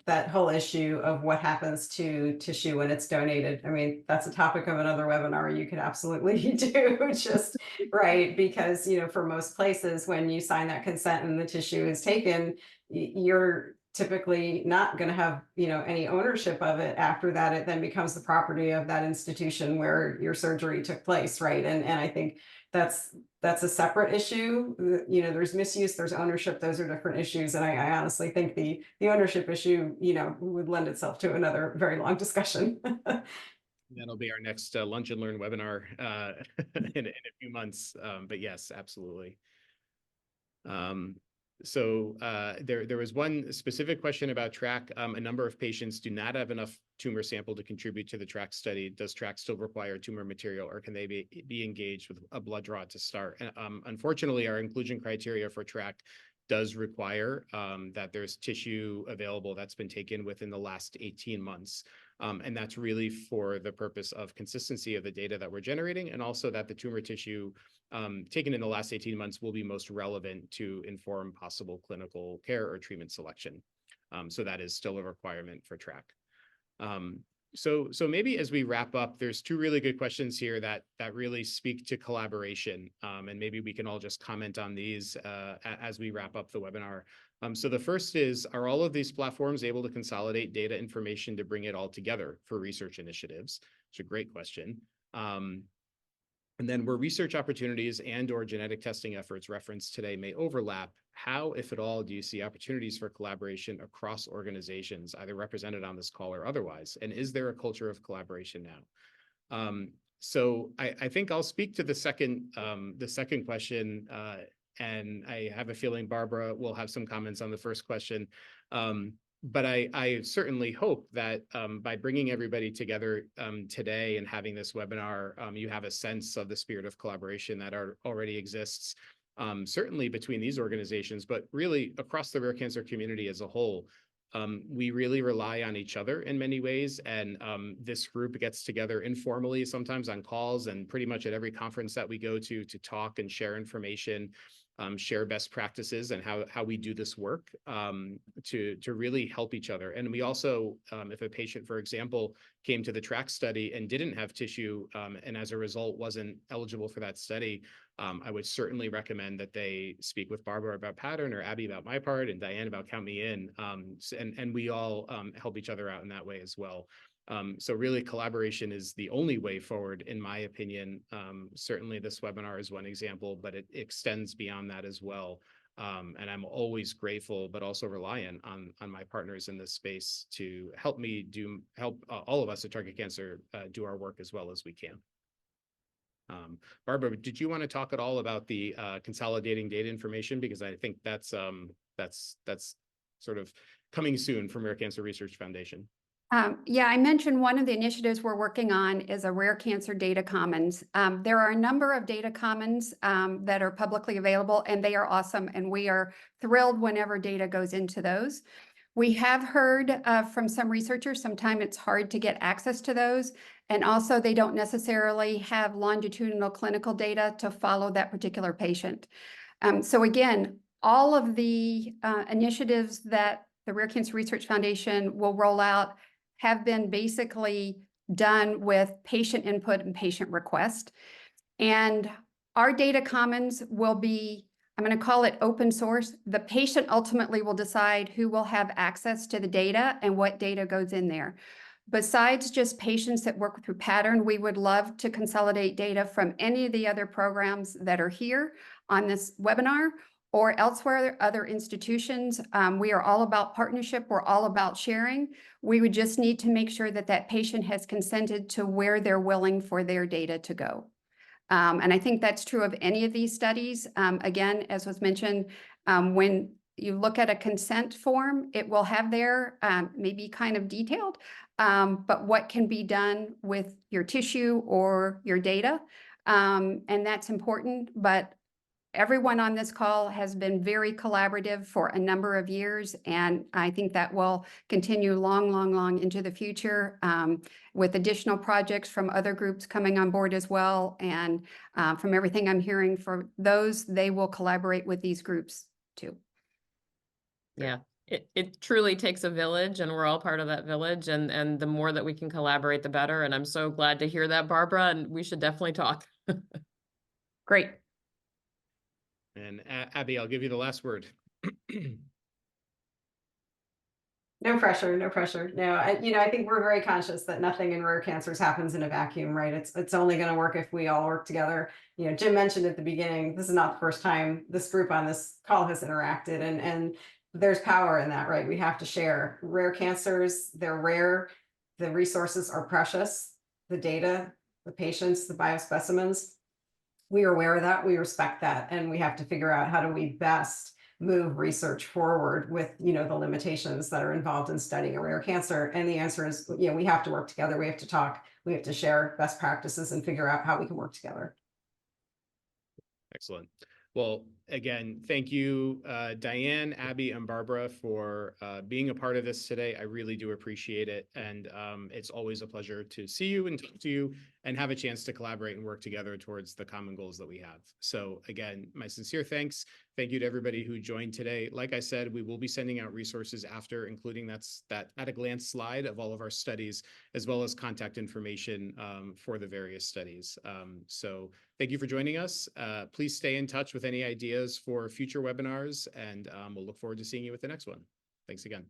that whole issue of what happens to tissue when it's donated. I mean, that's a topic of another webinar you could absolutely do, just right. Because, for most places, when you sign that consent and the tissue is taken, you're typically not going to have, any ownership of it after that. It then becomes the property of that institution where your surgery took place, right? And I think that's a separate issue. There's misuse, there's ownership, those are different issues. And I honestly think the ownership issue, would lend itself to another very long discussion. That'll be our next Lunch and Learn webinar in a few months. But yes, absolutely. So there was one specific question about TRAC. A number of patients do not have enough tumor sample to contribute to the TRAC study. Does TRAC still require tumor material, or can they be engaged with a blood draw to start? And unfortunately, our inclusion criteria for TRAC does require that there's tissue available that's been taken within the last 18 months. And that's really for the purpose of consistency of the data that we're generating, and also that the tumor tissue taken in the last 18 months will be most relevant to inform possible clinical care or treatment selection. So that is still a requirement for TRAC. So maybe as we wrap up, there's two really good questions here that really speak to collaboration, and maybe we can all just comment on these as we wrap up the webinar. So the first is, are all of these platforms able to consolidate data information to bring it all together for research initiatives? It's a great question. And then, where research opportunities and/or genetic testing efforts referenced today may overlap, how, if at all, do you see opportunities for collaboration across organizations, either represented on this call or otherwise? And is there a culture of collaboration now? So I think I'll speak to the second question, and I have a feeling Barbara will have some comments on the first question. But I certainly hope that by bringing everybody together today and having this webinar, you have a sense of the spirit of collaboration that already exists, certainly between these organizations, but really across the rare cancer community as a whole. We really rely on each other in many ways, and this group gets together informally, sometimes on calls, and pretty much at every conference that we go to talk and share information. share best practices and how we do this work to really help each other. And we also, if a patient, for example, came to the TRACK study and didn't have tissue and as a result wasn't eligible for that study, I would certainly recommend that they speak with Barbara about Pattern, or Abby about MyPart, and Diane about Count Me In. And we all help each other out in that way as well. So really, collaboration is the only way forward, in my opinion. Certainly this webinar is one example, but it extends beyond that as well. And I'm always grateful, but also reliant on my partners in this space to help me help all of us at TargetCancer do our work as well as we can. Barbara, did you want to talk at all about the consolidating data information? Because I think that's sort of coming soon from Rare Cancer Research Foundation. Yeah, I mentioned one of the initiatives we're working on is a Rare Cancer Data Commons. There are a number of data commons that are publicly available, and they are awesome, and we are thrilled whenever data goes into those. We have heard from some researchers, sometimes it's hard to get access to those, and also they don't necessarily have longitudinal clinical data to follow that particular patient. So again, all of the initiatives that the Rare Cancer Research Foundation will roll out have been basically done with patient input and patient request. And our data commons will be, I'm going to call it open source. The patient ultimately will decide who will have access to the data and what data goes in there. Besides just patients that work through Pattern, we would love to consolidate data from any of the other programs that are here on this webinar or elsewhere, other institutions. We are all about partnership. We're all about sharing. We would just need to make sure that that patient has consented to where they're willing for their data to go. And I think that's true of any of these studies. Again, as was mentioned, when you look at a consent form, it will have there, maybe kind of detailed, but what can be done with your tissue or your data. And that's important, but everyone on this call has been very collaborative for a number of years, and I think that will continue long into the future with additional projects from other groups coming on board as well. And from everything I'm hearing for those, they will collaborate with these groups too. Yeah, it truly takes a village, and we're all part of that village. And the more that we can collaborate, the better. And I'm so glad to hear that, Barbara, and we should definitely talk. Great. And Abby, I'll give you the last word. No pressure, no pressure. No, I think we're very conscious that nothing in rare cancers happens in a vacuum, right? It's only going to work if we all work together. Jim mentioned at the beginning, this is not the first time this group on this call has interacted, and there's power in that, right? We have to share. Rare cancers, they're rare. The resources are precious. The data, the patients, the biospecimens. We are aware of that. We respect that, and we have to figure out how do we best move research forward with the limitations that are involved in studying a rare cancer. And the answer is we have to work together. We have to talk. We have to share best practices and figure out how we can work together. Excellent. Well, again, thank you, Diane, Abby, and Barbara for being a part of this today. I really do appreciate it. And it's always a pleasure to see you and talk to you and have a chance to collaborate and work together towards the common goals that we have. So again, my sincere thanks. Thank you to everybody who joined today. Like I said, we will be sending out resources after, including that at a glance slide of all of our studies, as well as contact information for the various studies. So thank you for joining us. Please stay in touch with any ideas for future webinars, and we'll look forward to seeing you with the next one. Thanks again.